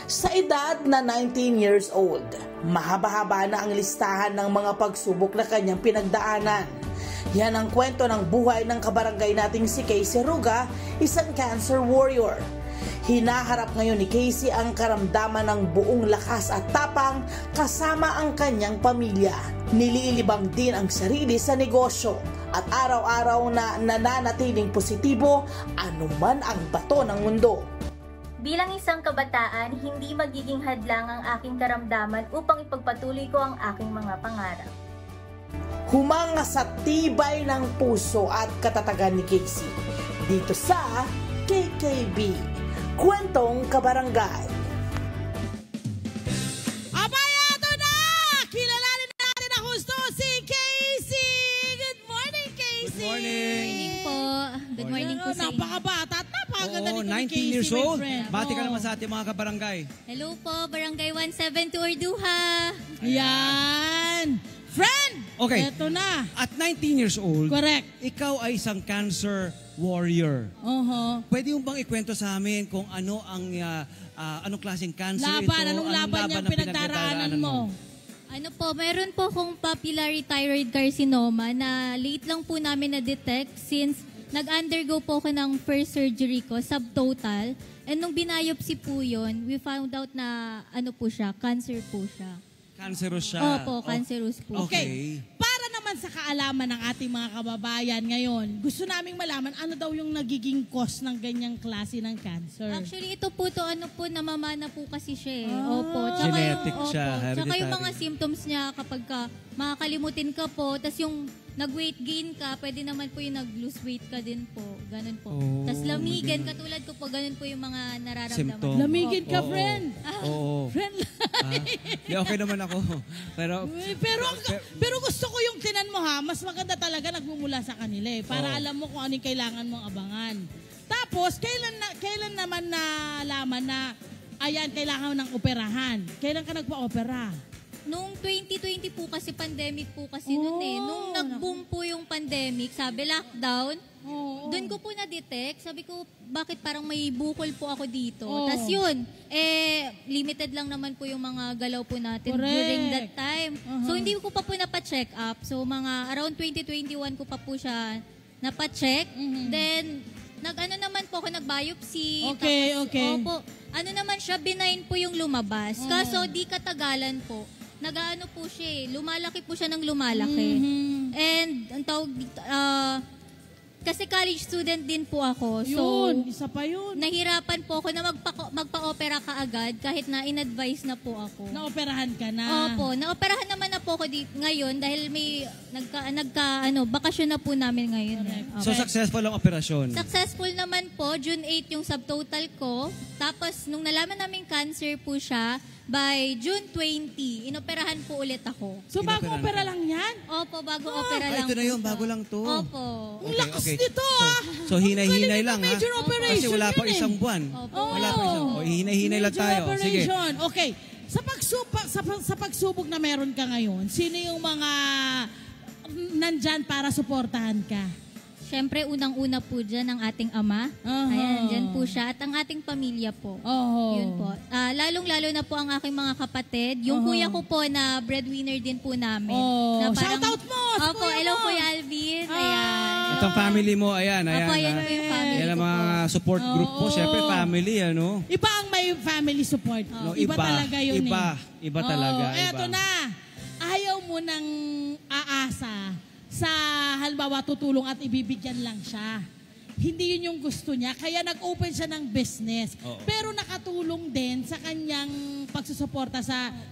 Sa edad na 19 years old, mahaba-haba na ang listahan ng mga pagsubok na kanyang pinagdaanan. Yan ang kwento ng buhay ng kabarangay nating si Casey Ruga, isang cancer warrior. Hinaharap ngayon ni Casey ang karamdaman ng buong lakas at tapang kasama ang kanyang pamilya. Nililibang din ang sarili sa negosyo at araw-araw na nananatiling positibo anuman ang bato ng mundo. Bilang isang kabataan, hindi magiging hadlang ang aking karamdaman upang ipagpatuloy ko ang aking mga pangarap. Humanga sa tibay ng puso at katatagan ni Casey dito sa KKB, Kwentong Kabarangay. Abaya, ito na! Kilalanin natin ang husto si Casey! Good morning, Casey! Good morning! Good morning po. Good morning po sa inyo. Napakabata at napakaganda Oo, nito ni 19 Casey, years my old. friend. Bati ka naman sa ating mga kabarangay. Hello po, Barangay 172 Orduha. Yan! Friend! Okay. Ito na. At 19 years old, Correct. ikaw ay isang cancer warrior. Pwede mo bang ikwento sa amin kung ano ang anong klaseng cancer ito? Anong laban niyang pinagdaraanan mo? Ano po, meron po akong papillary thyroid carcinoma na late lang po namin na-detect since nag-undergo po ako ng first surgery ko, subtotal. And nung biopsy po yun, we found out na ano po siya, cancer po siya. Cancerous siya. Opo, cancerous po. Okay. Para naman sa kaalaman ng ating mga kababayan ngayon, gusto naming malaman ano daw yung nagiging cause ng ganyang klase ng cancer. Actually, ito po to ano po, namamana po kasi siya eh. Ah. Opo. Genetic siya, Tsaka yung hereditary. mga symptoms niya kapag ka makakalimutin ka po, tas yung nag-weight gain ka, pwede naman po yung nag-lose weight ka din po. Ganun po. Oh, Tas lamigan, ganun. katulad ko po, ganun po yung mga nararamdaman. Symptom. Lamigin ka, Oo. friend. Oo. Friend. Di, okay naman ako. Pero, Pero gusto ko yung tinan mo ha, mas maganda talaga nagmumula sa kanila eh. Para Oo. alam mo kung ano yung kailangan mong abangan. Tapos, kailan naman nalaman na, ayan, kailangan ng operahan? Kailan ka nagpa-opera? Nung 2020 po kasi, pandemic po kasi noon eh. Nung nag-boom po yung pandemic, sabi lockdown, doon ko po na-detect. Sabi ko, bakit parang may bukol po ako dito? Tas yun, limited lang naman po yung mga galaw po natin during that time. So hindi ko pa po napacheck up. So mga around 2021 ko pa po siya napacheck. Then, nag-ano naman po ako, nag-biopsy. Okay, Tapos, okay. Opo, ano naman siya, benign po yung lumabas. Kaso di katagalan po, nag-ano po siya eh, lumalaki po siya ng lumalaki. And, ang tawag dito, kasi college student din po ako. So, Yun, isa pa yun. nahirapan po ako na magpa-opera kaagad kahit na in-advise na po ako. Naoperahan ka na. Opo, naoperahan naman na po ako ngayon dahil may bakasyon na po namin ngayon. so successful ang operasyon. Successful naman po, June 8 yung subtotal ko. Tapos, nung nalaman namin cancer po siya, by June 20, inoperahan po ulit ako. So bago Inoperahan opera ka. lang yan? Opo, bago opera lang ito na po yun, siya. bago lang to. Opo. Ang lakas nito So hinay-hinay lang ha. Major operation Kasi wala pa yun eh. isang buwan. Opo. Wala pa isang. O hinay-hinay lang Major tayo. Sige. operation. Okay. Sa pagsubok na meron ka ngayon, sino yung mga nandyan para suportahan ka? Siyempre, unang-una po dyan ang ating ama. Ayan, dyan po siya. At ang ating pamilya po. Yun po. Lalong-lalo na po ang aking mga kapatid. Yung kuya ko po na breadwinner din po namin. Na Shout out mo! sa Opo, kuya hello mo. Kuya Alvin. Ayan. Itong family mo, ayan. Opo, yan po yung family Yan ang ko mga support group po. Siyempre, family, ano? Iba ang may family support. No, Iba talaga yun Iba talaga. Eto na. Ayaw mo nang aasa sa halimbawa tutulong at ibibigyan lang siya. Hindi yun yung gusto niya. Kaya nag-open siya ng business. Oo. Pero nakatulong din sa kanyang pagsusuporta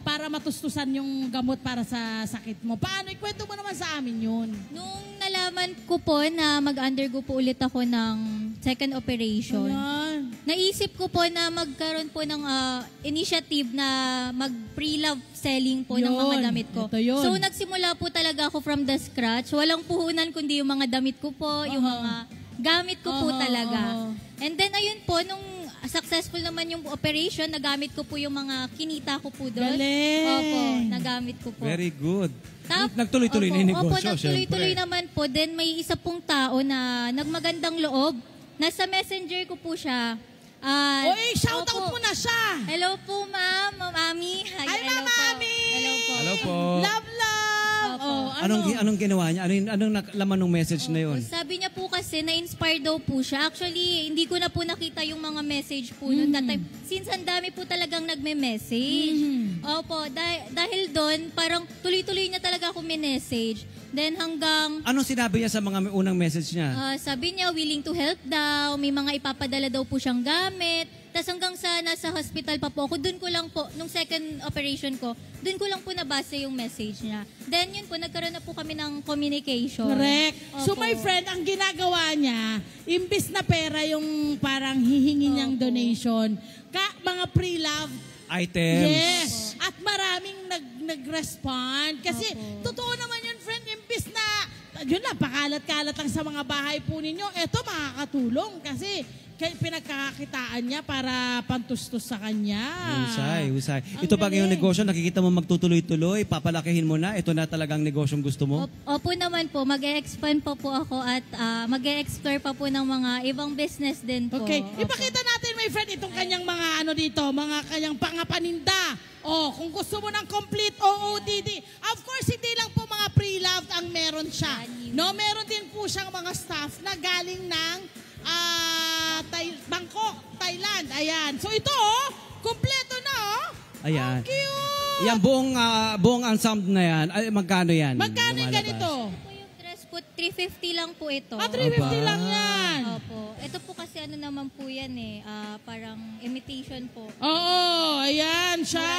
para matustusan yung gamot para sa sakit mo. Paano? Ikwento mo naman sa amin yun. Nung nalaman ko po na mag-undergo po ulit ako ng second operation, Ayan. naisip ko po na magkaroon po ng initiative na mag-pre-love selling po ng mga Yun. damit ko. Ito yun. So nagsimula po talaga ako from the scratch. Walang puhunan kundi yung mga damit ko po, yung mga gamit ko po talaga. And then ayun po, nung successful naman yung operation, nagamit ko po yung mga kinita ko po doon. Galing! Opo, nagamit ko po. Very good. Tap- Nagtuloy-tuloy na yung Opo, negosyo, nagtuloy-tuloy syempre. naman po. Then may isa pong tao na nagmagandang loob. Nasa messenger ko po siya. Shoutout opo. mo na siya. Hello po, ma'am. Ma'am Ami. Ay, Hello Ma'am po. Ami! Hello po. Hello po. Love, love. Opo. Anong ginawa niya? Anong laman ng message na yun? Sabi niya po kasi na-inspire daw po siya. Actually, hindi ko na po nakita yung mga message po noon that time. Since ang dami po talagang nagme-message. Opo, dahil doon, parang tuloy-tuloy niya talaga ako minessage. Then hanggang, Anong sinabi niya sa mga unang message niya? sabi niya willing to help daw, may mga ipapadala daw po siyang gamit. Tapos hanggang sa nasa hospital pa po ako, doon ko lang po, nung second operation ko, doon ko lang po nabasa yung message niya. Then yun po, nagkaroon na po kami ng communication. Correct. So Opo. my friend, ang ginagawa niya, imbis na pera yung parang hihingi niyang Opo. donation, mga pre-love. Items. Yes. At maraming nag-respond. Kasi Opo. totoo naman yun, friend, imbis na, yun lang, pakalat-kalat lang sa mga bahay po ninyo, eto makakatulong kasi pinagkakakitaan niya para pantustos sa kanya. Husay. Ang Ito ba yung galing. negosyo, nakikita mo magtutuloy-tuloy, papalakihin mo na, ito na talagang negosyong gusto mo? Opo naman po, mag-e-expand pa po ako at mag-e-explore pa po ng mga ibang business din po. Okay. Opo. Ipakita natin, my friend, itong kanyang mga ano dito, mga kanyang pangapaninda. Kung gusto mo ng complete OOTD. Of course, hindi lang po mga pre-loved ang meron siya. No, meron din po siyang mga staff na galing ng Bangkok, Thailand. Ayan. So ito, kumpleto na, Ayan. Ang cute. Yan, buong ensemble na yan, ay, magkano yan? Magkano yung lumalabas? ganito? Po yung dress po, 350 lang po ito. 350 Aba. lang yan. Opo. Ito po kasi ano naman po yan parang imitation po. Oo, ayan siya.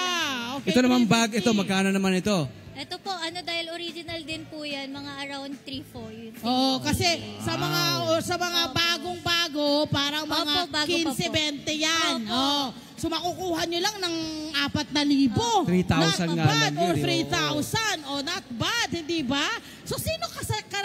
Okay, Ito naman bag, 350. ito, magkano naman ito? Ito po, dahil original din po yan, mga around 3-4. Oo, kasi sa mga bagong-bago, parang mga Opo, bago pa po. 15-20 yan. Opo. Oh. So makukuha nyo lang ng 4,000. 3,000 nga bad. lang Or yun, 3,000. Oh, not bad, hindi ba? So sino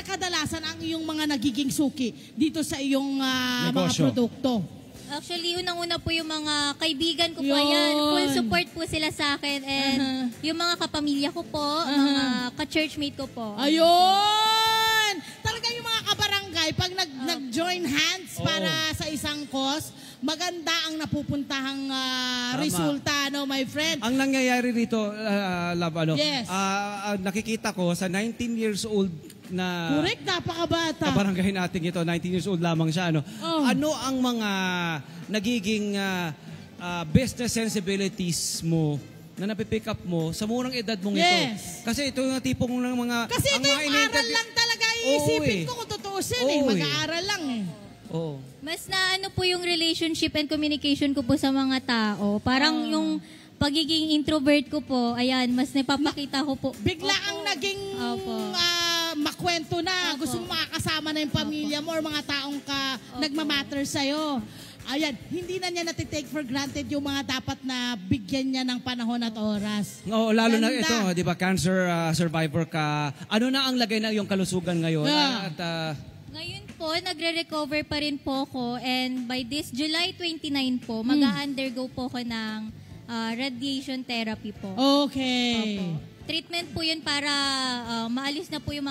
kadalasan ang iyong mga nagiging suki dito sa iyong mga Negosyo. produkto? Actually, unang-una po yung mga kaibigan ko po Yun. yan. Full support po sila sa akin. And yung mga kapamilya ko po, mga ka-churchmate ko po. Ayun! Talaga yung mga kabarangay, pag nag-join hands para sa isang cause, maganda ang napupuntahang resulta, no, my friend? Ang nangyayari rito, love, Yes. nakikita ko sa 19 years old na Correct, napakabata. kabarangay natin ito, 19 years old lamang siya. Oh. Ano ang mga nagiging business sensibilities mo na napipick up mo sa murang edad mong ito? Yes. Kasi ito yung tipong ng mga... Kasi ito yung aral lang talaga iisipin ko kung tutuusin mag-aaral lang Oo. Mas na po yung relationship and communication ko po sa mga tao. Parang yung pagiging introvert ko po, ayan, mas napapakita ko po. Bigla ang naging makwento na. Opo. Gusto mo makakasama na yung pamilya mo or mga taong nagmamatter sa'yo. Ayan, hindi na niya natitake for granted yung mga dapat na bigyan niya ng panahon at oras. Oo, lalo na Ganda. ito, di ba, cancer survivor ka. Ano na ang lagay na yung kalusugan ngayon? Yeah. At, Ngayon po, nagre-recover pa rin po ko and by this July 29 po, mag-undergo po ko ng radiation therapy po. Okay. Opo. Treatment po yun para maalis na po yung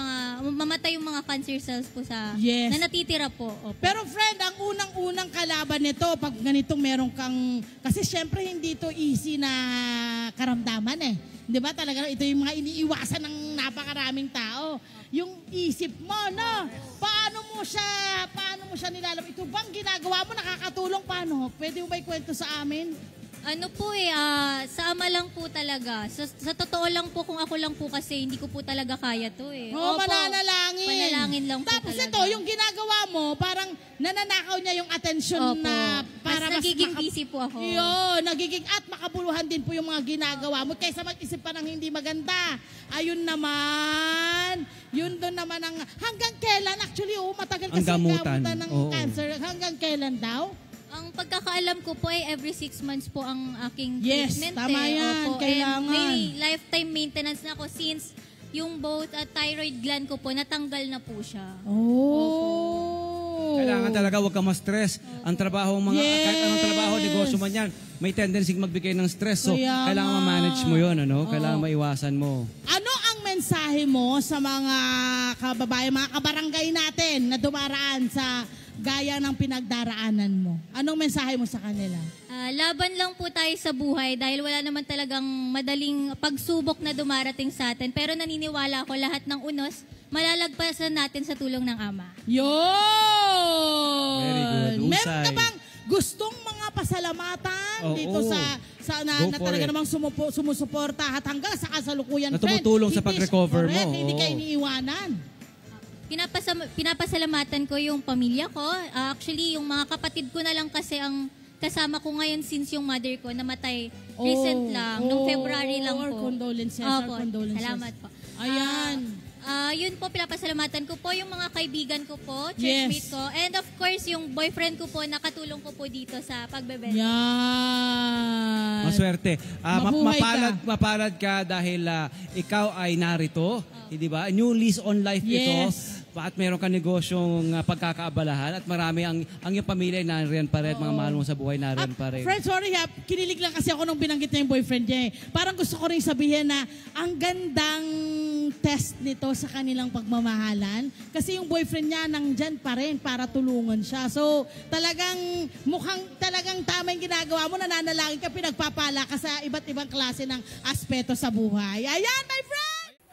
mamatay yung mga cancer cells po Yes. na natitira po. Opo. Pero friend, ang unang-unang kalaban nito, pag ganitong meron kang, kasi syempre hindi ito easy na karamdaman eh. Di ba talaga, ito yung mga iniiwasan ng napakaraming tao. Yung isip mo, no? Paano mo siya nilalabas? Ito bang ginagawa mo, nakakatulong, paano? Pwede mo ba ikwento sa amin? Ano po sa ama lang po talaga. Sa totoo lang po, kung ako lang po kasi, hindi ko po talaga kaya to eh. Oo, Opo. mananalangin. Panalangin lang po Tapos talaga. ito, yung ginagawa mo, parang nananakaw niya yung atensyon Opo. na para Mas nagiging busy po ako. Yun, nagiging at makabuluhan din po yung mga ginagawa mo kaysa mag-isip pa ng hindi maganda. Ayun naman, yun doon naman ang hanggang kailan, actually matagal Ang kasi gamutan. gamutan ng Oo. cancer. Hanggang kailan daw? Ang pagkakaalam ko po ay every 6 months po ang aking Yes, treatment. tama yan. Opo. Kailangan. And may lifetime maintenance na ako since yung both thyroid gland ko po, natanggal na po siya. Oh. kailangan talaga huwag ka ma-stress. Ang trabaho, Yes. kahit anong trabaho, negosyo man yan, may tendency magbigay ng stress. So, Kaya kailangan nga. ma-manage mo yun. Kailangan maiwasan mo. Ano ang mensahe mo sa mga kababayan, mga kabarangay natin na dumaraan sa gaya ng pinagdaraanan mo? Anong mensahe mo sa kanila? Laban lang po tayo sa buhay dahil wala naman talagang madaling pagsubok na dumarating sa atin. Pero naniniwala ako lahat ng unos, malalagpasan natin sa tulong ng Ama. Yun! Very good. Husay. Meron ka bang gustong mga pasalamatan dito sa na talaga namang sumusuporta at hanggang sa kasalukuyan, na tumutulong sa pag-recover mo. Hindi ka iniiwanan. Pinapasalamatan ko yung pamilya ko. Actually, yung mga kapatid ko na lang kasi ang kasama ko ngayon since yung mother ko namatay recent lang. Nung February lang po. Our condolences. Opo, Our condolences. salamat po. Ayan. Yun po, pinapasalamatan ko po yung mga kaibigan ko po, churchmate ko. And of course, yung boyfriend ko po, nakatulong ko po dito sa pagbebenta. Yan. Maswerte. Mabuhay ka. Mapalad ka dahil ikaw ay narito. Hindi ba? New lease on life ito. At meron ka negosyong pagkakaabalahan at marami ang iyong pamilya ay nariyan pa rin, mga mahal mo sa buhay nariyan pa rin. Friend, sorry ha, kinilig lang kasi ako nung binanggit niya yung boyfriend niya eh. Parang gusto ko rin sabihin na ang gandang test nito sa kanilang pagmamahalan kasi yung boyfriend niya nandyan pa rin para tulungan siya. So mukhang talagang tama yung ginagawa mo, nananalangin ka, pinagpapala ka sa iba't ibang klase ng aspeto sa buhay. Ayan, my friend!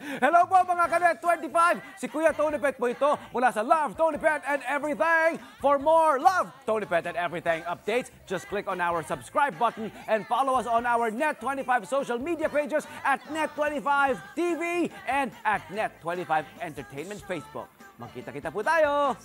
Hello po mga Kanet 25! Si Kuya Tony Pet po ito mula sa Love, Tony Pet and Everything. For more Love, Tony Pet and Everything updates, just click on our subscribe button and follow us on our Net25 social media pages at Net25 TV and at Net25 Entertainment Facebook. Magkita-kita po tayo!